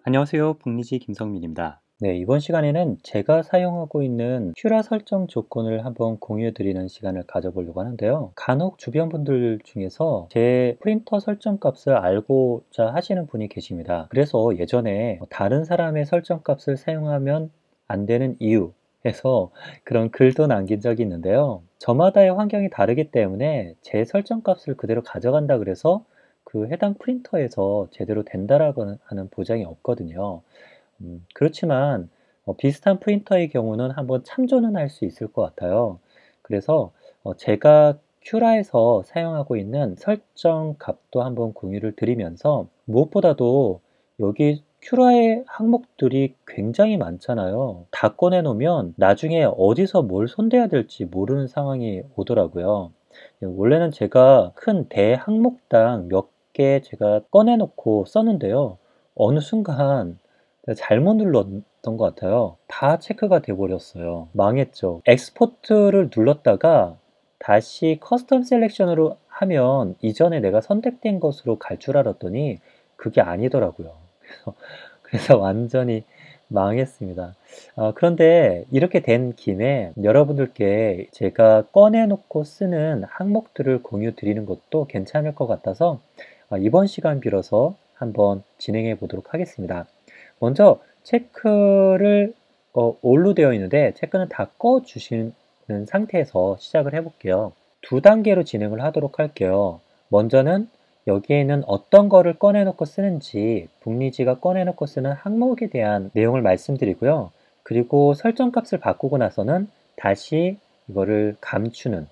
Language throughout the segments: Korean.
안녕하세요. 북리지 김성민입니다. 네, 이번 시간에는 제가 사용하고 있는 큐라 설정 조건을 한번 공유해 드리는 시간을 가져보려고 하는데요. 간혹 주변 분들 중에서 제 프린터 설정 값을 알고자 하시는 분이 계십니다. 그래서 예전에 다른 사람의 설정 값을 사용하면 안 되는 이유 해서 그런 글도 남긴 적이 있는데요. 저마다의 환경이 다르기 때문에 제 설정 값을 그대로 가져간다 그래서 그 해당 프린터에서 제대로 된다라고 하는 보장이 없거든요. 그렇지만 비슷한 프린터의 경우는 한번 참조는 할 수 있을 것 같아요. 그래서 제가 큐라에서 사용하고 있는 설정 값도 한번 공유를 드리면서 무엇보다도 여기 큐라의 항목들이 굉장히 많잖아요. 다 꺼내 놓으면 나중에 어디서 뭘 손대야 될지 모르는 상황이 오더라고요. 원래는 제가 큰 대항목당 몇 개 제가 꺼내 놓고 썼는데요. 어느 순간 잘못 눌렀던 것 같아요. 다 체크가 돼 버렸어요. 망했죠. 엑스포트를 눌렀다가 다시 커스텀 셀렉션으로 하면 이전에 내가 선택된 것으로 갈 줄 알았더니 그게 아니더라고요. 그래서 완전히 망했습니다. 그런데 이렇게 된 김에 여러분들께 제가 꺼내 놓고 쓰는 항목들을 공유 드리는 것도 괜찮을 것 같아서 이번 시간 빌어서 한번 진행해 보도록 하겠습니다. 먼저 체크를 올로 되어 있는데 체크는 다 꺼 주시는 상태에서 시작을 해 볼게요. 두 단계로 진행을 하도록 할게요. 먼저는 여기에는 어떤 거를 꺼내 놓고 쓰는지 북리지가 꺼내 놓고 쓰는 항목에 대한 내용을 말씀드리고요. 그리고 설정 값을 바꾸고 나서는 다시 이거를 감추는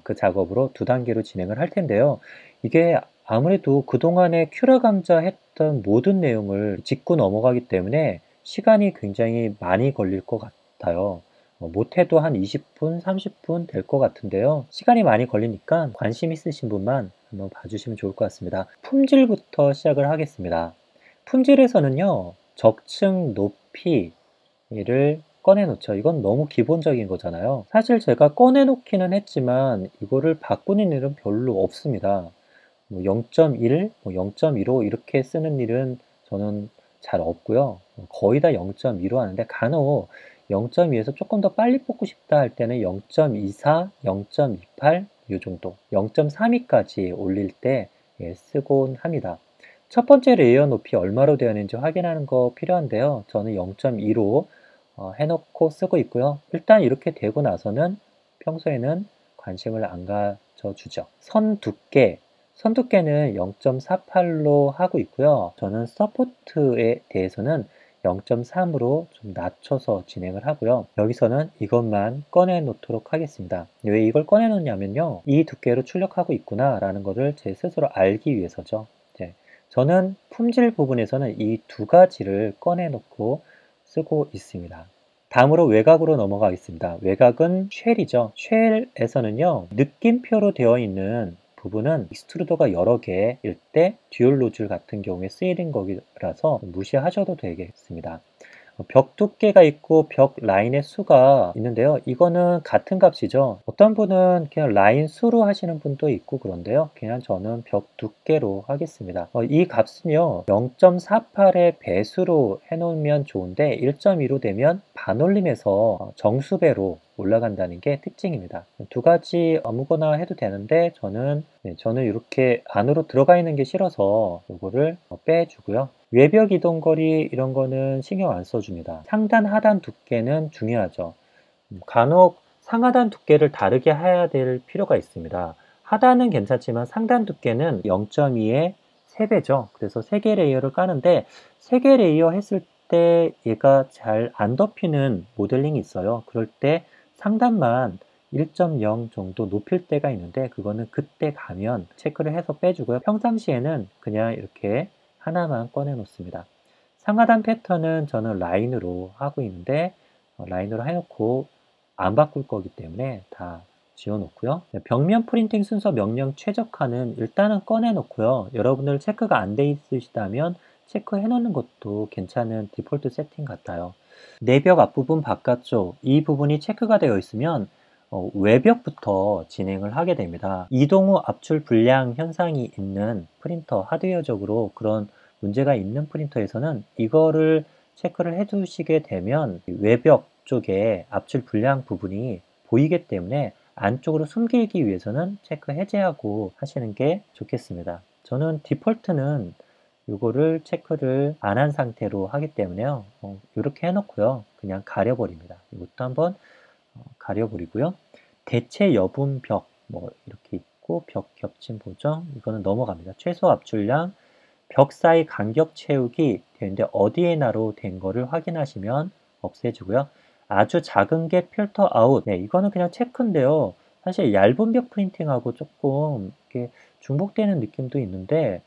그 작업으로 두 단계로 진행을 할 텐데요. 이게 아무래도 그동안에 큐라 강좌 했던 모든 내용을 짚고 넘어가기 때문에 시간이 굉장히 많이 걸릴 것 같아요. 못해도 한 20분, 30분 될 것 같은데요. 시간이 많이 걸리니까 관심 있으신 분만 한번 봐주시면 좋을 것 같습니다. 품질부터 시작을 하겠습니다. 품질에서는요, 적층 높이를 꺼내 놓죠. 이건 너무 기본적인 거잖아요. 사실 제가 꺼내 놓기는 했지만 이거를 바꾸는 일은 별로 없습니다. 0.1, 0.15 이렇게 쓰는 일은 저는 잘 없고요. 거의 다 0.2로 하는데 간혹 0.2에서 조금 더 빨리 뽑고 싶다 할 때는 0.24, 0.28 이 정도, 0.32까지 올릴 때 쓰곤 합니다. 첫 번째 레이어 높이 얼마로 되어 있는지 확인하는 거 필요한데요. 저는 0.2로 해놓고 쓰고 있고요. 일단 이렇게 되고 나서는 평소에는 관심을 안 가져주죠. 선 두께는 0.48로 하고 있고요. 저는 서포트에 대해서는 0.3으로 좀 낮춰서 진행을 하고요. 여기서는 이것만 꺼내 놓도록 하겠습니다. 왜 이걸 꺼내 놓냐면요. 이 두께로 출력하고 있구나 라는 것을 제 스스로 알기 위해서죠. 저는 품질 부분에서는 이 두 가지를 꺼내 놓고 쓰고 있습니다. 다음으로 외곽으로 넘어가겠습니다. 외곽은 쉘이죠. 쉘에서는요, 느낌표로 되어 있는 부분은 익스트루더가 여러 개일 때 듀얼 노즐 같은 경우에 쓰이는 거라서 무시하셔도 되겠습니다. 벽 두께가 있고 벽 라인의 수가 있는데요. 이거는 같은 값이죠. 어떤 분은 그냥 라인 수로 하시는 분도 있고 그런데요. 그냥 저는 벽 두께로 하겠습니다. 이 값은요. 0.48의 배수로 해놓으면 좋은데 1.2로 되면 반올림에서 정수배로 올라간다는 게 특징입니다. 두 가지 아무거나 해도 되는데 저는 이렇게 안으로 들어가 있는 게 싫어서 이거를 빼주고요. 외벽 이동거리 이런 거는 신경 안 써줍니다. 상단 하단 두께는 중요하죠. 간혹 상하단 두께를 다르게 해야 될 필요가 있습니다. 하단은 괜찮지만 상단 두께는 0.2의 3배죠. 그래서 3개 레이어를 까는데 3개 레이어 했을 때 얘가 잘 안 덮이는 모델링이 있어요. 그럴 때 상단만 1.0 정도 높일 때가 있는데 그거는 그때 가면 체크를 해서 빼주고요. 평상시에는 그냥 이렇게 하나만 꺼내 놓습니다. 상하단 패턴은 저는 라인으로 하고 있는데 라인으로 해놓고 안 바꿀 거기 때문에 다 지워 놓고요. 벽면 프린팅 순서 명령 최적화는 일단은 꺼내 놓고요. 여러분들 체크가 안 돼 있으시다면 체크해 놓는 것도 괜찮은 디폴트 세팅 같아요. 내벽 앞부분 바깥쪽 이 부분이 체크가 되어 있으면 외벽부터 진행을 하게 됩니다. 이동 후 압출 불량 현상이 있는 프린터 하드웨어적으로 그런 문제가 있는 프린터에서는 이거를 체크를 해 두시게 되면 외벽 쪽에 압출 불량 부분이 보이기 때문에 안쪽으로 숨기기 위해서는 체크 해제하고 하시는 게 좋겠습니다. 저는 디폴트는 이거를 체크를 안 한 상태로 하기 때문에요. 이렇게 해놓고요. 그냥 가려버립니다. 이것도 한번 가려버리고요. 대체 여분 벽, 뭐 이렇게 있고 벽 겹침 보정, 이거는 넘어갑니다. 최소 압출량, 벽 사이 간격 채우기 되는데 어디에 나로 된 거를 확인하시면 없애주고요. 아주 작은 게 필터 아웃. 네, 이거는 그냥 체크인데요. 사실 얇은 벽 프린팅하고 조금 이렇게 중복되는 느낌도 있는데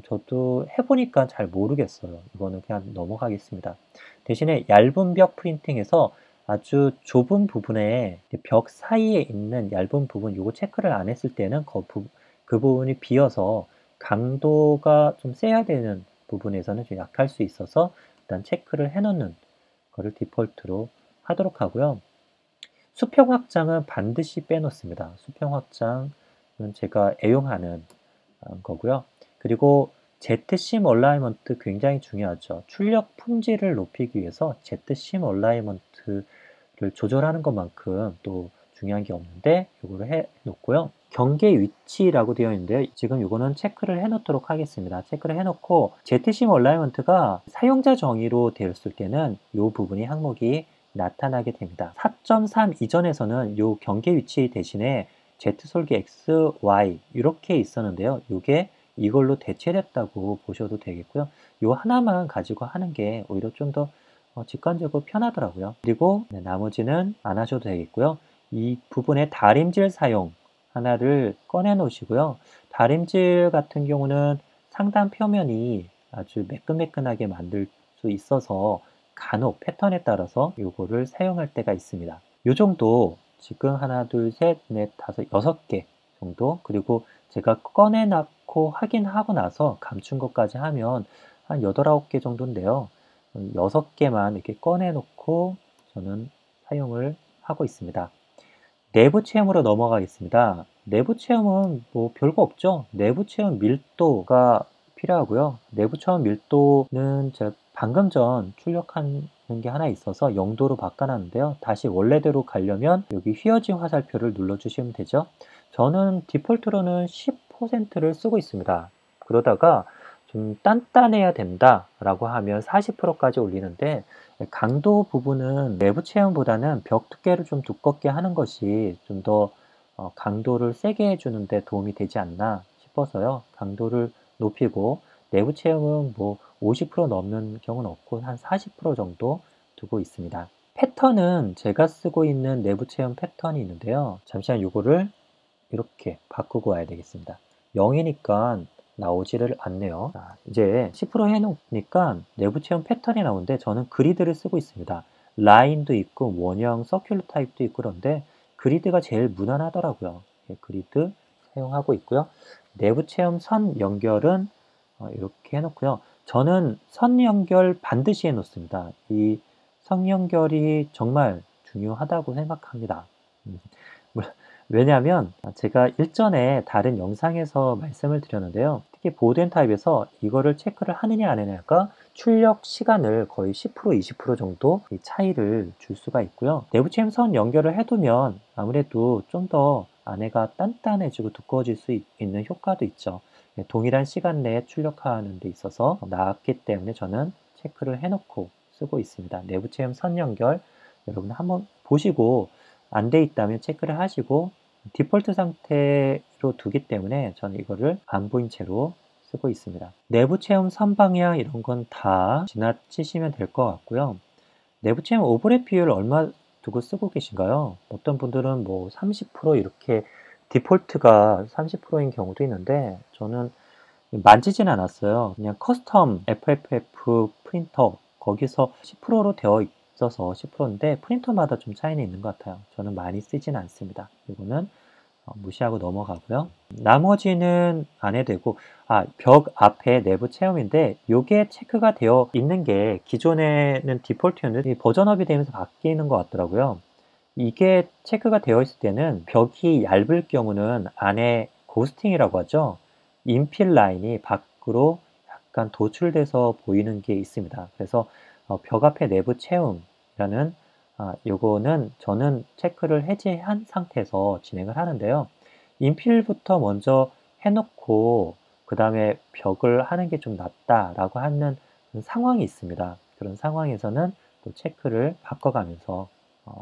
저도 해보니까 잘 모르겠어요. 이거는 그냥 넘어가겠습니다. 대신에 얇은 벽 프린팅에서 아주 좁은 부분에 벽 사이에 있는 얇은 부분, 이거 체크를 안 했을 때는 그 부분이 비어서 강도가 좀 세야 되는 부분에서는 좀 약할 수 있어서 일단 체크를 해놓는 거를 디폴트로 하도록 하고요. 수평 확장은 반드시 빼놓습니다. 수평 확장은 제가 애용하는 거고요. 그리고 Z-심 얼라이먼트 굉장히 중요하죠. 출력 품질을 높이기 위해서 Z-심 얼라이먼트를 조절하는 것만큼 또 중요한 게 없는데 이거를 해 놓고요. 경계 위치라고 되어 있는데요. 지금 이거는 체크를 해 놓도록 하겠습니다. 체크를 해 놓고 Z-심 얼라이먼트가 사용자 정의로 되었을 때는 이 부분이 항목이 나타나게 됩니다. 4.3 이전에서는 이 경계 위치 대신에 Z솔기 X, Y 이렇게 있었는데요. 이게 이걸로 대체됐다고 보셔도 되겠고요. 이 하나만 가지고 하는 게 오히려 좀 더 직관적으로 편하더라고요. 그리고 나머지는 안 하셔도 되겠고요. 이 부분에 다림질 사용 하나를 꺼내 놓으시고요. 다림질 같은 경우는 상단 표면이 아주 매끈매끈하게 만들 수 있어서 간혹 패턴에 따라서 이거를 사용할 때가 있습니다. 이 정도 지금 하나, 둘, 셋, 넷, 다섯, 6개 정도, 그리고 제가 꺼내놓고 확인하고 나서 감춘 것까지 하면 한 8, 9개 정도인데요. 6개만 이렇게 꺼내놓고 저는 사용을 하고 있습니다. 내부 체험으로 넘어가겠습니다. 내부 체험은 뭐 별거 없죠. 내부 체험 밀도가 필요하고요. 내부 체험 밀도는 제가 방금 전 출력하는 게 하나 있어서 0도로 바꿔놨는데요. 다시 원래대로 가려면 여기 휘어진 화살표를 눌러주시면 되죠. 저는 디폴트로는 10%를 쓰고 있습니다. 그러다가 좀 단단해야 된다라고 하면 40%까지 올리는데 강도 부분은 내부 체험보다는 벽 두께를 좀 두껍게 하는 것이 좀 더 강도를 세게 해주는 데 도움이 되지 않나 싶어서요. 강도를 높이고 내부 체험은 뭐 50% 넘는 경우는 없고 한 40% 정도 두고 있습니다. 패턴은 제가 쓰고 있는 내부 체험 패턴이 있는데요. 잠시만 이거를 이렇게 바꾸고 와야 되겠습니다. 0이니까 나오지를 않네요. 자, 이제 10% 해놓으니까 내부 체험 패턴이 나오는데 저는 그리드를 쓰고 있습니다. 라인도 있고 원형 서큘러 타입도 있고 그런데 그리드가 제일 무난하더라고요. 그리드 사용하고 있고요. 내부 체험 선 연결은 이렇게 해놓고요. 저는 선 연결 반드시 해놓습니다. 이 선 연결이 정말 중요하다고 생각합니다. 왜냐하면 제가 일전에 다른 영상에서 말씀을 드렸는데요. 특히 보드앤 타입에서 이거를 체크를 하느냐 안 하느냐가 출력 시간을 거의 10% 20% 정도 차이를 줄 수가 있고요. 내부 체험선 연결을 해두면 아무래도 좀 더 안에가 단단해지고 두꺼워질 수 있는 효과도 있죠. 동일한 시간 내에 출력하는 데 있어서 나았기 때문에 저는 체크를 해놓고 쓰고 있습니다. 내부 체험 선 연결 여러분 한번 보시고 안 돼 있다면 체크를 하시고 디폴트 상태로 두기 때문에 저는 이거를 안 보인 채로 쓰고 있습니다. 내부 체험 선방향 이런 건 다 지나치시면 될 것 같고요. 내부 체험 오버랩 비율 얼마 두고 쓰고 계신가요? 어떤 분들은 뭐 30% 이렇게 디폴트가 30%인 경우도 있는데 저는 만지진 않았어요. 그냥 커스텀 FFF 프린터 거기서 10%로 되어 있어서 10%인데 프린터마다 좀 차이는 있는 것 같아요. 저는 많이 쓰진 않습니다. 이거는 무시하고 넘어가고요. 나머지는 안 해도 되고 벽 앞에 내부 체험인데 이게 체크가 되어 있는 게 기존에는 디폴트였는데 버전업이 되면서 바뀌는 것 같더라고요. 이게 체크가 되어 있을 때는 벽이 얇을 경우는 안에 고스팅이라고 하죠. 인필 라인이 밖으로 약간 도출돼서 보이는 게 있습니다. 그래서 벽 앞에 내부 채움이라는 요거는 저는 체크를 해제한 상태에서 진행을 하는데요. 인필부터 먼저 해놓고 그 다음에 벽을 하는 게 좀 낫다라고 하는 상황이 있습니다. 그런 상황에서는 또 체크를 바꿔가면서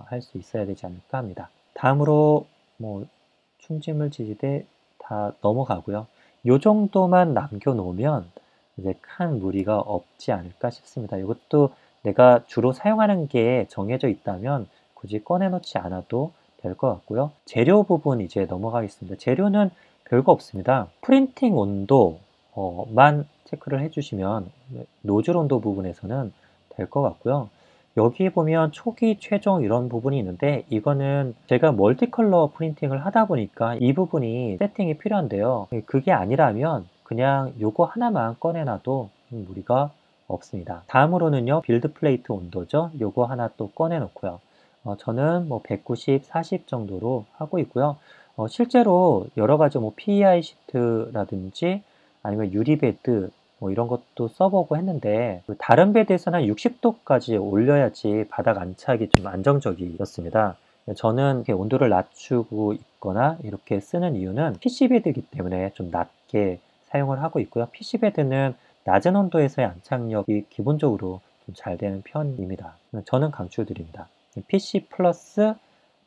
할 수 있어야 되지 않을까 합니다. 다음으로 뭐 충지물 지지대 다 넘어가고요. 요 정도만 남겨놓으면 이제 큰 무리가 없지 않을까 싶습니다. 이것도 내가 주로 사용하는 게 정해져 있다면 굳이 꺼내놓지 않아도 될 것 같고요. 재료 부분 이제 넘어가겠습니다. 재료는 별거 없습니다. 프린팅 온도만 체크를 해주시면 노즐 온도 부분에서는 될 것 같고요. 여기 보면 초기, 최종 이런 부분이 있는데 이거는 제가 멀티컬러 프린팅을 하다 보니까 이 부분이 세팅이 필요한데요. 그게 아니라면 그냥 요거 하나만 꺼내놔도 무리가 없습니다. 다음으로는요, 빌드 플레이트 온도죠. 요거 하나 또 꺼내 놓고요. 저는 뭐 190, 40 정도로 하고 있고요. 실제로 여러 가지 뭐 PEI 시트라든지 아니면 유리베드 뭐 이런 것도 써보고 했는데 다른 베드에서는 60도까지 올려야지 바닥 안착이 좀 안정적이었습니다. 저는 이렇게 온도를 낮추고 있거나 이렇게 쓰는 이유는 PC베드이기 때문에 좀 낮게 사용을 하고 있고요. PC베드는 낮은 온도에서의 안착력이 기본적으로 좀 잘 되는 편입니다. 저는 강추드립니다. PC 플러스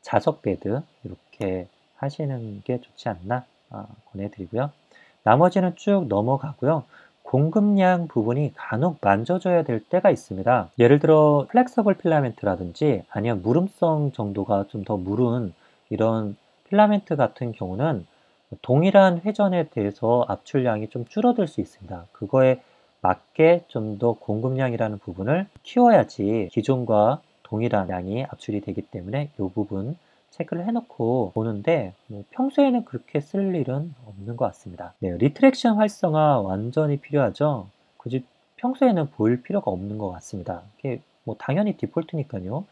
자석 베드 이렇게 하시는 게 좋지 않나 권해드리고요. 나머지는 쭉 넘어가고요. 공급량 부분이 간혹 만져줘야 될 때가 있습니다. 예를 들어 플렉서블 필라멘트라든지 아니면 무름성 정도가 좀 더 무른 이런 필라멘트 같은 경우는 동일한 회전에 대해서 압출량이 좀 줄어들 수 있습니다. 그거에 맞게 좀 더 공급량이라는 부분을 키워야지 기존과 동일한 양이 압출이 되기 때문에 이 부분 체크를 해놓고 보는데 뭐 평소에는 그렇게 쓸 일은 없는 것 같습니다. 네, 리트랙션 활성화 완전히 필요하죠. 굳이 평소에는 보일 필요가 없는 것 같습니다. 이게 뭐 당연히 디폴트니까요.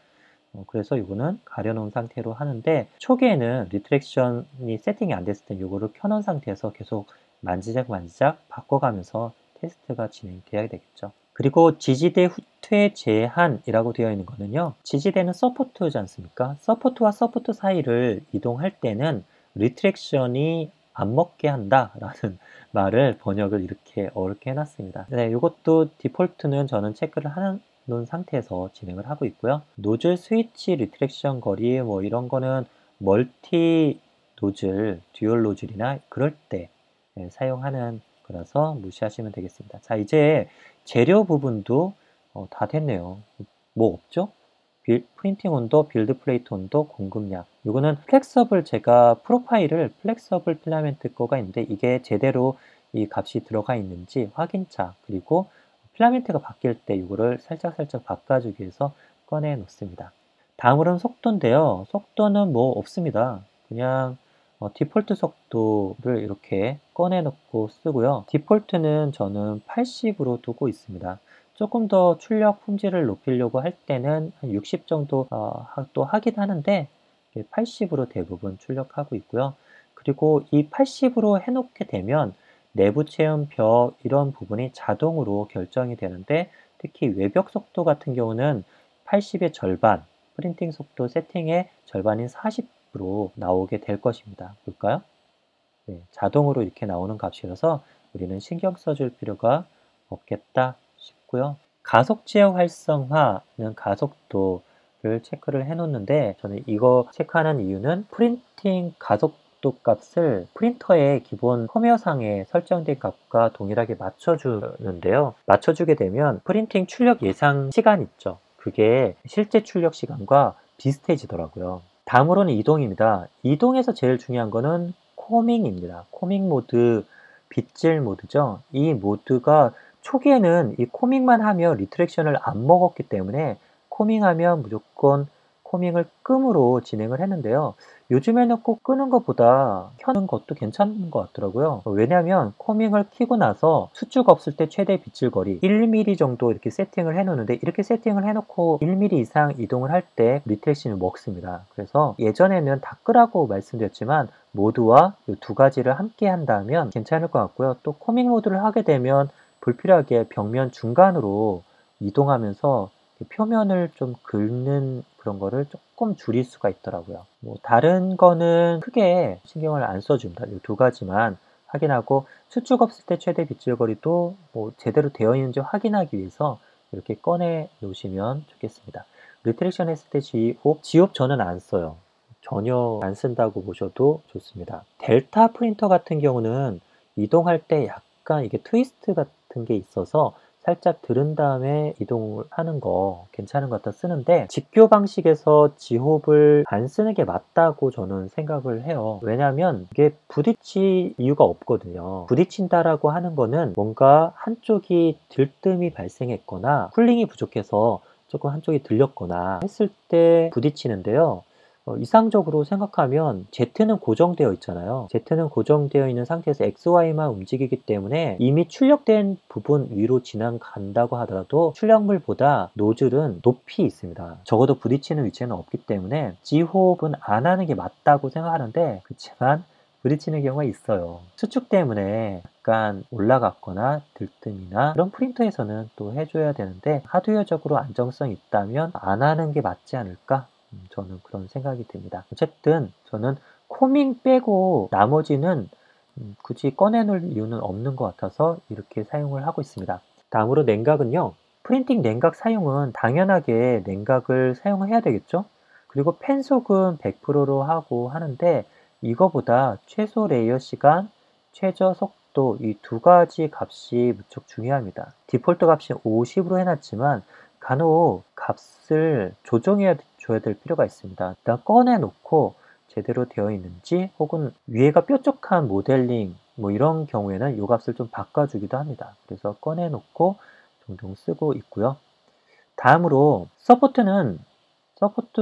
그래서 이거는 가려놓은 상태로 하는데 초기에는 리트랙션이 세팅이 안 됐을 때 이거를 켜놓은 상태에서 계속 만지작 바꿔가면서 테스트가 진행돼야 되겠죠. 그리고 지지대 후퇴 제한이라고 되어 있는 거는요. 지지대는 서포트지 않습니까? 서포트와 서포트 사이를 이동할 때는 리트랙션이 안 먹게 한다라는 말을 번역을 이렇게 어렵게 해놨습니다. 네, 이것도 디폴트는 저는 체크를 하는 상태에서 진행을 하고 있고요. 노즐 스위치 리트랙션 거리 뭐 이런 거는 멀티 노즐, 듀얼 노즐이나 그럴 때 사용하는 거라서 무시하시면 되겠습니다. 자, 이제 재료 부분도 다 됐네요. 뭐 없죠? 프린팅 온도, 빌드 플레이트 온도, 공급량. 이거는 플렉서블 제가 프로파일을 플렉서블 필라멘트 거가 있는데 이게 제대로 이 값이 들어가 있는지 확인차 그리고 필라멘트가 바뀔 때 이거를 살짝 바꿔주기 위해서 꺼내 놓습니다. 다음으로는 속도인데요. 속도는 뭐 없습니다. 그냥 디폴트 속도를 이렇게 꺼내 놓고 쓰고요. 디폴트는 저는 80으로 두고 있습니다. 조금 더 출력 품질을 높이려고 할 때는 한 60 정도 또 하긴 하는데 80으로 대부분 출력하고 있고요. 그리고 이 80으로 해놓게 되면 내부 체험 벽 이런 부분이 자동으로 결정이 되는데 특히 외벽 속도 같은 경우는 80의 절반, 프린팅 속도 세팅의 절반인 40으로 나오게 될 것입니다. 볼까요? 네, 자동으로 이렇게 나오는 값이라서 우리는 신경 써줄 필요가 없겠다 싶고요. 가속 제어 활성화는 가속도를 체크를 해 놓는데 저는 이거 체크하는 이유는 프린팅 가속도 값을 프린터의 기본 펌웨어상에 설정된 값과 동일하게 맞춰주는데요. 맞춰주게 되면 프린팅 출력 예상 시간 있죠. 그게 실제 출력 시간과 비슷해지더라고요. 다음으로는 이동입니다. 이동에서 제일 중요한 거는 코밍입니다. 코밍 모드, 빗질 모드죠. 이 모드가 초기에는 이 코밍만 하면 리트랙션을 안 먹었기 때문에 코밍하면 무조건 코밍을 끔으로 진행을 했는데요. 요즘에는 꼭 끄는 것보다 켜는 것도 괜찮은 것 같더라고요. 왜냐하면 코밍을 켜고 나서 수축 없을 때 최대 빗질 거리 1mm 정도 이렇게 세팅을 해 놓는데 이렇게 세팅을 해 놓고 1mm 이상 이동을 할 때 리트랙션을 먹습니다. 그래서 예전에는 다 끄라고 말씀드렸지만 모드와 이 두 가지를 함께 한다면 괜찮을 것 같고요. 또 코밍 모드를 하게 되면 불필요하게 벽면 중간으로 이동하면서 표면을 좀 긁는 그런 거를 조금 줄일 수가 있더라고요. 뭐 다른 거는 크게 신경을 안 써줍니다. 이 두 가지만 확인하고 수축 없을 때 최대 빗질거리도 뭐 제대로 되어 있는지 확인하기 위해서 이렇게 꺼내 놓으시면 좋겠습니다. 리트렉션 했을 때 지옵 저는 안 써요. 전혀 안 쓴다고 보셔도 좋습니다. 델타 프린터 같은 경우는 이동할 때 약간 이게 트위스트 같은 게 있어서 살짝 들은 다음에 이동을 하는 거 괜찮은 것 같아 쓰는데, 직교 방식에서 지홉을 안 쓰는 게 맞다고 저는 생각을 해요. 왜냐하면 이게 부딪힐 이유가 없거든요. 부딪힌다라고 하는 거는 뭔가 한쪽이 들뜸이 발생했거나 쿨링이 부족해서 조금 한쪽이 들렸거나 했을 때 부딪히는데요. 이상적으로 생각하면 Z는 고정되어 있잖아요. Z는 고정되어 있는 상태에서 XY만 움직이기 때문에 이미 출력된 부분 위로 지나간다고 하더라도 출력물보다 노즐은 높이 있습니다. 적어도 부딪히는 위치는 없기 때문에 G호흡은 안 하는 게 맞다고 생각하는데, 그렇지만 부딪히는 경우가 있어요. 수축 때문에 약간 올라갔거나 들뜸이나 그런 프린터에서는 또 해줘야 되는데, 하드웨어적으로 안정성이 있다면 안 하는 게 맞지 않을까? 저는 그런 생각이 듭니다. 어쨌든 저는 코밍 빼고 나머지는 굳이 꺼내놓을 이유는 없는 것 같아서 이렇게 사용을 하고 있습니다. 다음으로 냉각은요. 프린팅 냉각 사용은 당연하게 냉각을 사용해야 되겠죠. 그리고 펜속은 100%로 하고 하는데, 이거보다 최소 레이어 시간, 최저 속도 이 두 가지 값이 무척 중요합니다. 디폴트 값이 50으로 해놨지만 간혹 값을 조정해 줘야 될 필요가 있습니다. 일단 꺼내놓고 제대로 되어 있는지, 혹은 위에가 뾰족한 모델링 뭐 이런 경우에는 이 값을 좀 바꿔주기도 합니다. 그래서 꺼내놓고 종종 쓰고 있고요. 다음으로 서포트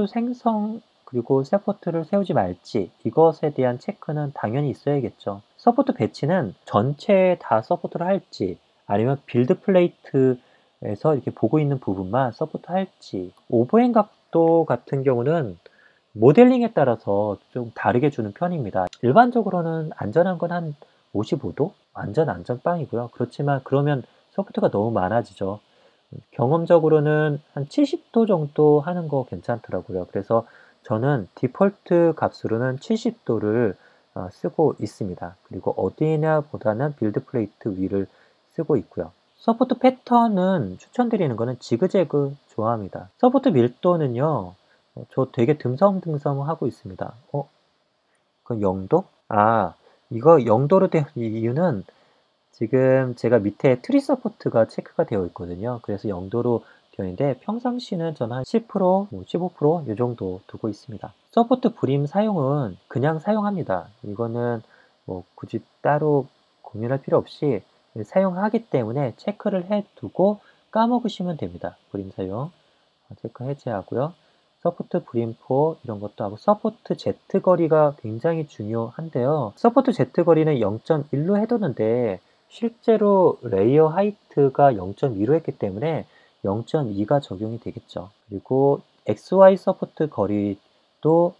생성 그리고 서포트를 세우지 말지, 이것에 대한 체크는 당연히 있어야겠죠. 서포트 배치는 전체에 다 서포트를 할지, 아니면 빌드 플레이트에서 이렇게 보고 있는 부분만 서포트 할지, 오버행 각도 같은 경우는 모델링에 따라서 좀 다르게 주는 편입니다. 일반적으로는 안전한 건 한 55도? 안전 빵이고요. 그렇지만 그러면 서포트가 너무 많아지죠. 경험적으로는 한 70도 정도 하는 거 괜찮더라고요. 그래서 저는 디폴트 값으로는 70도를 쓰고 있습니다. 그리고 어디냐 보다는 빌드 플레이트 위를 쓰고 있고요. 서포트 패턴은 추천드리는 거는 지그재그 좋아합니다. 서포트 밀도는요, 저 되게 듬성듬성 하고 있습니다. 그 0도? 이거 0도로 된 이유는 지금 제가 밑에 트리 서포트가 체크가 되어 있거든요. 그래서 0도로 되어 있는데, 평상시는 저는 한 10%, 15%이 정도 두고 있습니다. 서포트 브림 사용은 그냥 사용합니다. 이거는 뭐 굳이 따로 고민할 필요 없이 사용하기 때문에 체크를 해두고 까먹으시면 됩니다. 브림 사용 체크 해제하고요. 서포트 브림포 이런 것도 하고, 서포트 Z 거리가 굉장히 중요한데요. 서포트 Z 거리는 0.1로 해뒀는데 실제로 레이어 하이트가 0.2로 했기 때문에 0.2가 적용이 되겠죠. 그리고 XY 서포트 거리도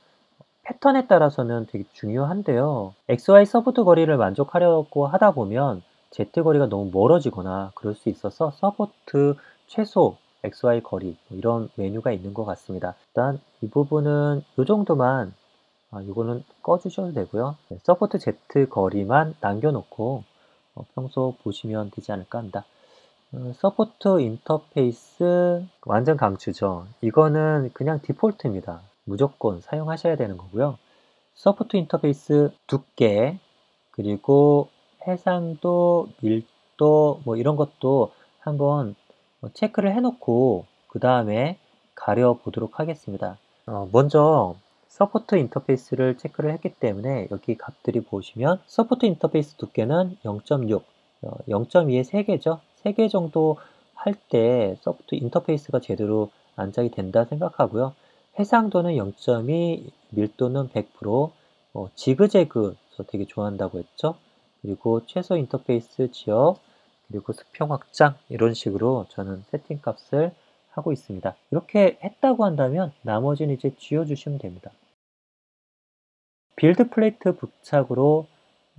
패턴에 따라서는 되게 중요한데요. XY 서포트 거리를 만족하려고 하다 보면 Z 거리가 너무 멀어지거나 그럴 수 있어서 서포트 최소 XY 거리 이런 메뉴가 있는 것 같습니다. 일단 이 부분은 이 정도만, 이거는 꺼주셔도 되고요. 서포트 Z 거리만 남겨놓고 평소 보시면 되지 않을까 합니다. 서포트 인터페이스 완전 강추죠. 이거는 그냥 디폴트입니다. 무조건 사용하셔야 되는 거고요. 서포트 인터페이스 두께, 그리고 해상도, 밀도 뭐 이런 것도 한번 체크를 해놓고 그 다음에 가려보도록 하겠습니다. 먼저 서포트 인터페이스를 체크를 했기 때문에 여기 값들이 보시면 서포트 인터페이스 두께는 0.6, 0.2에 3개죠. 3개 정도 할 때 서포트 인터페이스가 제대로 안착이 된다 생각하고요. 해상도는 0.2, 밀도는 100%, 지그재그 저 되게 좋아한다고 했죠. 그리고 최소 인터페이스 지역, 그리고 수평 확장 이런 식으로 저는 세팅 값을 하고 있습니다. 이렇게 했다고 한다면 나머지는 이제 지워주시면 됩니다. 빌드 플레이트 부착으로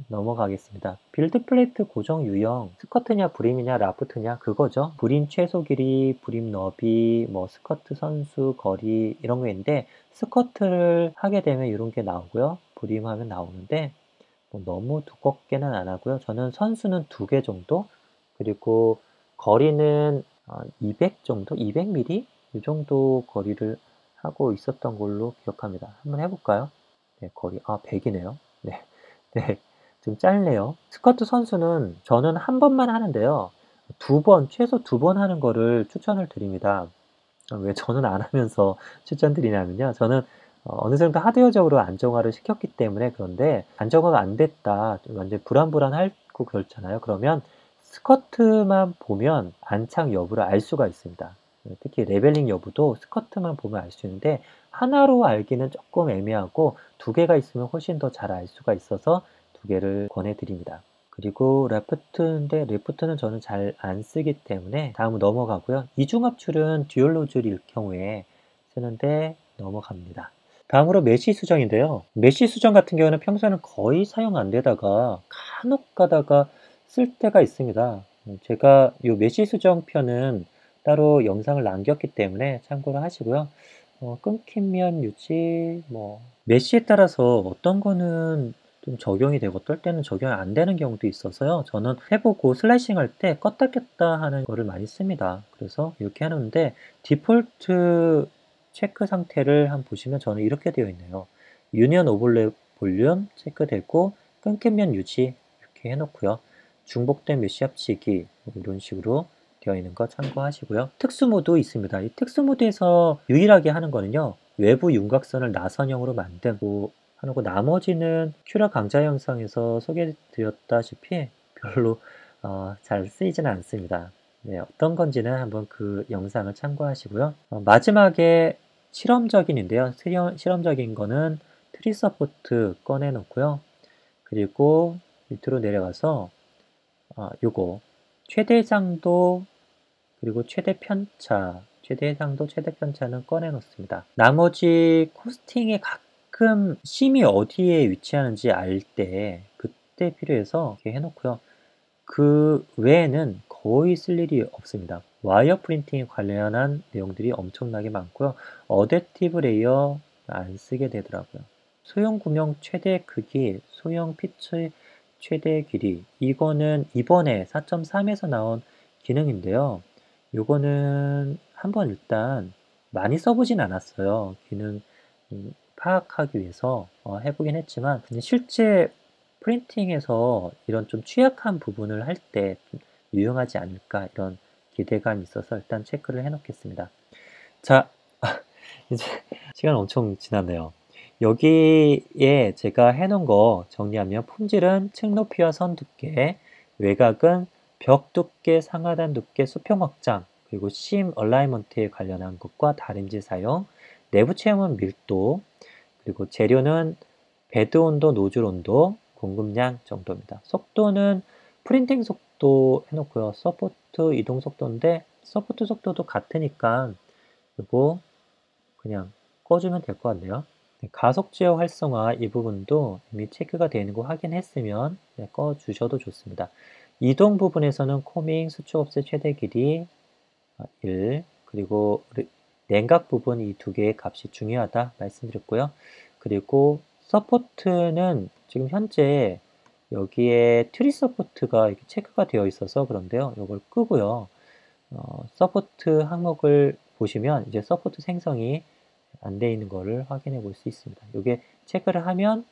넘어가겠습니다. 빌드 플레이트 고정 유형, 스커트냐 브림이냐 라프트냐 그거죠. 브림 최소 길이, 브림 너비, 뭐 스커트 선수 거리 이런 거 있는데, 스커트를 하게 되면 이런 게 나오고요. 브림 하면 나오는데 뭐 너무 두껍게는 안 하고요. 저는 선수는 2개 정도, 그리고 거리는 200 정도, 200mm 이 정도 거리를 하고 있었던 걸로 기억합니다. 한번 해볼까요? 네, 거리 100이네요. 네, 네, 좀 짧네요. 스쿼트 선수는 저는 한 번만 하는데요. 최소 2번 하는 거를 추천을 드립니다. 왜 저는 안 하면서 추천드리냐면요. 저는 어느 정도 하드웨어적으로 안정화를 시켰기 때문에. 그런데 안정화가 안 됐다, 완전 불안불안하고 그렇잖아요. 그러면 스커트만 보면 안착 여부를 알 수가 있습니다. 특히 레벨링 여부도 스커트만 보면 알 수 있는데, 하나로 알기는 조금 애매하고 2개가 있으면 훨씬 더 잘 알 수가 있어서 2개를 권해드립니다. 그리고 레프트는 저는 잘 안 쓰기 때문에 다음으로 넘어가고요. 이중압출은 듀얼 노즐일 경우에 쓰는데 넘어갑니다. 다음으로 메쉬 수정인데요. 메쉬 수정 같은 경우는 평소에는 거의 사용 안 되다가 간혹 가다가 쓸 때가 있습니다. 제가 이 메쉬 수정 편은 따로 영상을 남겼기 때문에 참고를 하시고요. 끊긴 면 유지, 메쉬에 따라서 어떤 거는 좀 적용이 되고 어떨 때는 적용이 안 되는 경우도 있어서요. 저는 해보고 슬라이싱 할 때 껐다 켰다 하는 거를 많이 씁니다. 그래서 이렇게 하는데, 디폴트 체크 상태를 한번 보시면 저는 이렇게 되어 있네요. 유니언 오버랩 볼륨 체크되고 끊긴 면 유지 이렇게 해놓고요. 중복된 메쉬 합치기 이런 식으로 되어 있는 거 참고하시고요. 특수 모드 있습니다. 이 특수 모드에서 유일하게 하는 거는요, 외부 윤곽선을 나선형으로 만들고 하는 거, 나머지는 큐라 강좌 영상에서 소개드렸다시피 별로 잘 쓰이지는 않습니다. 네, 어떤 건지는 한번 그 영상을 참고하시고요. 마지막에 실험적인인데요. 실험적인 거는 트리 서포트 꺼내 놓고요. 그리고 밑으로 내려가서 요거 최대 해상도 그리고 최대 편차, 최대 해상도, 최대 편차는 꺼내 놓습니다. 나머지 코스팅에 가끔 심이 어디에 위치하는지 알 때 그때 필요해서 이렇게 해놓고요. 그 외에는 거의 쓸 일이 없습니다. 와이어 프린팅 관련한 내용들이 엄청나게 많고요. 어댑티브 레이어 안 쓰게 되더라고요. 소형 구명 최대 크기, 소형 피치 최대 길이, 이거는 이번에 4.3에서 나온 기능인데요. 요거는 한번 일단 많이 써보진 않았어요. 기능 파악하기 위해서 해보긴 했지만, 실제 프린팅에서 이런 좀 취약한 부분을 할 때 유용하지 않을까, 이런 기대감이 있어서 일단 체크를 해 놓겠습니다. 자, 이제 시간 엄청 지났네요. 여기에 제가 해놓은 거 정리하면, 품질은 층 높이와 선 두께, 외곽은 벽 두께, 상하단 두께, 수평 확장, 그리고 심 얼라이먼트에 관련한 것과 다림질 사용, 내부 체험은 밀도, 그리고 재료는 베드 온도, 노즐 온도, 공급량 정도입니다. 속도는 프린팅 속도 해놓고요. 서포트 이동 속도인데 서포트 속도도 같으니까 이거 그냥 꺼주면 될 것 같네요. 네, 가속 제어 활성화 이 부분도 이미 체크가 되어 있는 거 확인했으면 꺼주셔도 좋습니다. 이동 부분에서는 코밍, 수축 offset 최대 길이 1, 그리고 냉각 부분 이 2개의 값이 중요하다 말씀드렸고요. 그리고 서포트는 지금 현재 여기에 트리 서포트가 이렇게 체크가 되어 있어서 그런데요. 이걸 끄고요. 서포트 항목을 보시면 이제 서포트 생성이 안 되어 있는 것을 확인해 볼 수 있습니다. 이게 체크를 하면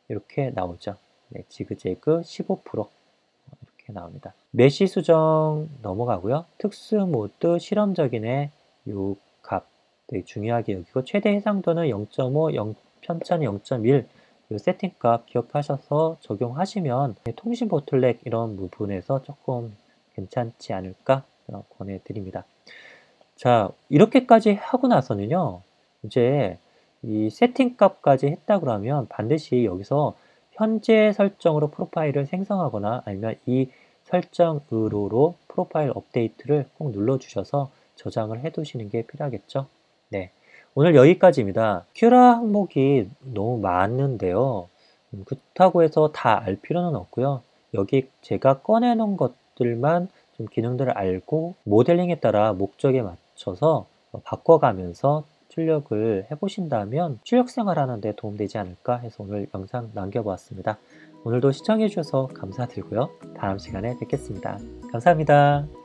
이렇게 나오죠. 네, 지그재그 15% 이렇게 나옵니다. 메쉬 수정 넘어가고요. 특수 모드 실험적인의 요 값 되게 중요하게 여기고, 최대 해상도는 0.5, 편차는 0.1, 요 세팅값 기억하셔서 적용하시면 통신 보틀렉 이런 부분에서 조금 괜찮지 않을까 권해드립니다. 자, 이렇게까지 하고 나서는요, 이제 이 세팅값까지 했다 그러면 반드시 여기서 현재 설정으로 프로파일을 생성하거나, 아니면 이 설정으로 프로파일 업데이트를 꼭 눌러주셔서 저장을 해 두시는 게 필요하겠죠. 네, 오늘 여기까지입니다. 큐라 항목이 너무 많은데요. 그렇다고 해서 다 알 필요는 없고요. 여기 제가 꺼내 놓은 것들만 좀 기능들을 알고 모델링에 따라 목적에 맞춰서 바꿔가면서 출력을 해 보신다면 출력 생활하는 데 도움되지 않을까 해서 오늘 영상 남겨 보았습니다. 오늘도 시청해 주셔서 감사드리고요. 다음 시간에 뵙겠습니다. 감사합니다.